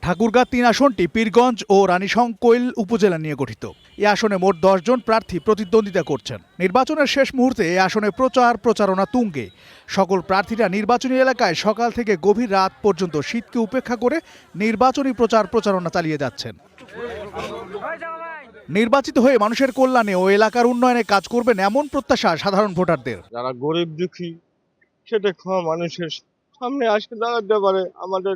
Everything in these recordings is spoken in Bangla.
ঠাকুরগাঁ ৩ আসনটি পীরগঞ্জ ও রানীশংকৈল উপজেলা নিয়ে গঠিত। এই আসনে মোট ১০ জন প্রার্থী প্রতিদ্বন্দ্বিতা করছেন। নির্বাচনের শেষ মুহূর্তে এই আসনে প্রচারণা তুঙ্গে। সকল প্রার্থীরা নির্বাচনী এলাকায় সকাল থেকে গভীর রাত পর্যন্ত শীতকে উপেক্ষা করে নির্বাচনী প্রচারণা চালিয়ে যাচ্ছেন। নির্বাচিত হয়ে মানুষের কল্যাণে ও এলাকার উন্নয়নে কাজ করবেন এমন প্রত্যাশা সাধারণ ভোটারদের। যারা গরিব দুঃখী সেটা খাওয়া মানুষের সামনে আসে দাঁড়াতে পারে, আমাদের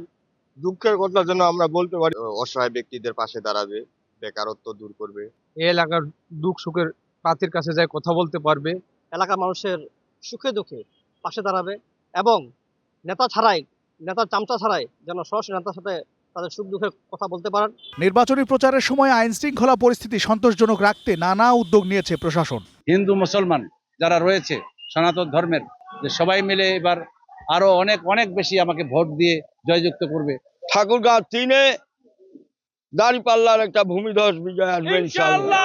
দুঃখের কথা যেন আমরা বলতে পারি। অসহায় ব্যক্তিদের পাশে দাঁড়াবে, বেকারত্ব দূর করবে, এই এলাকার দুঃখ সুখের প্রার্থীর কাছে যায় কথা বলতে পারবে, এলাকার মানুষের সুখে দুঃখে পাশে দাঁড়াবে এবং নেতা চামচা ছাড়াই যেন সরাসরি নেতার সাথে তাদের সুখ দুঃখের কথা বলতে পারেন। নির্বাচনী প্রচারের সময় আইন শৃঙ্খলা পরিস্থিতি সন্তোষজনক রাখতে নানা উদ্যোগ নিয়েছে প্রশাসন। হিন্দু মুসলমান যারা রয়েছে সনাতন ধর্মের, যে সবাই মিলে এবার আরো অনেক বেশি আমাকে ভোট দিয়ে জয়যুক্ত করবে। ঠাকুরগাঁ 3-এ দাঁড়িপাল্লার একটা ভূমিধস বিজয় আসবে ইনশাআল্লাহ।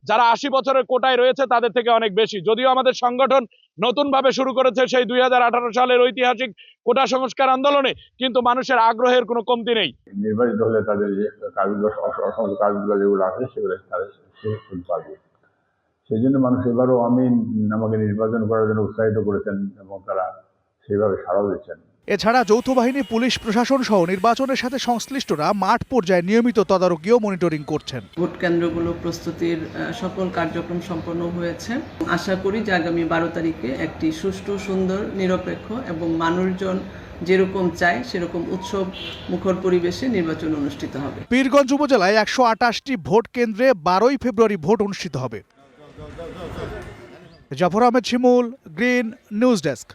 যারা 80 বছরের কোটায় রয়েছে তাদের থেকে অনেক বেশি। যদিও আমাদের সংগঠন নতুন ভাবে শুরু করেছে সেই 2018 সালের ঐতিহাসিক কোটা সংস্কার আন্দোলনে, কিন্তু মানুষের আগ্রহের কোনো কমতি নেই। নির্বাচিত হলে তাদের যে কাজগুলো যেগুলো আছে সেগুলো পাবে। সেই জন্য মানুষ এবারও আমাকে নির্বাচন করার জন্য উৎসাহিত করেছেন এবং তারা সেভাবে সাড়া দিচ্ছেন। এছাড়া যৌথ বাহিনী, পুলিশ প্রশাসন সহ নির্বাচনের সাথে সংশ্লিষ্টরা মাঠ পর্যায়ে নিয়মিত তদারকি ও মনিটরিং করছেন। ভোট কেন্দ্রগুলো প্রস্তুতির সকল কার্যক্রম সম্পন্ন হয়েছে। আশা করি যে আগামী 12 তারিখে একটি সুষ্ঠু, সুন্দর, নিরপেক্ষ এবং মানুষজন যেরকম চায় সেরকম উৎসব মুখর পরিবেশে নির্বাচন অনুষ্ঠিত হবে। পীরগঞ্জ উপজেলায় 128টি ভোট কেন্দ্রে 12ই ফেব্রুয়ারি ভোট অনুষ্ঠিত হবে। জাফর আহমেদ শিমুল, গ্রিন নিউজ ডেস্ক।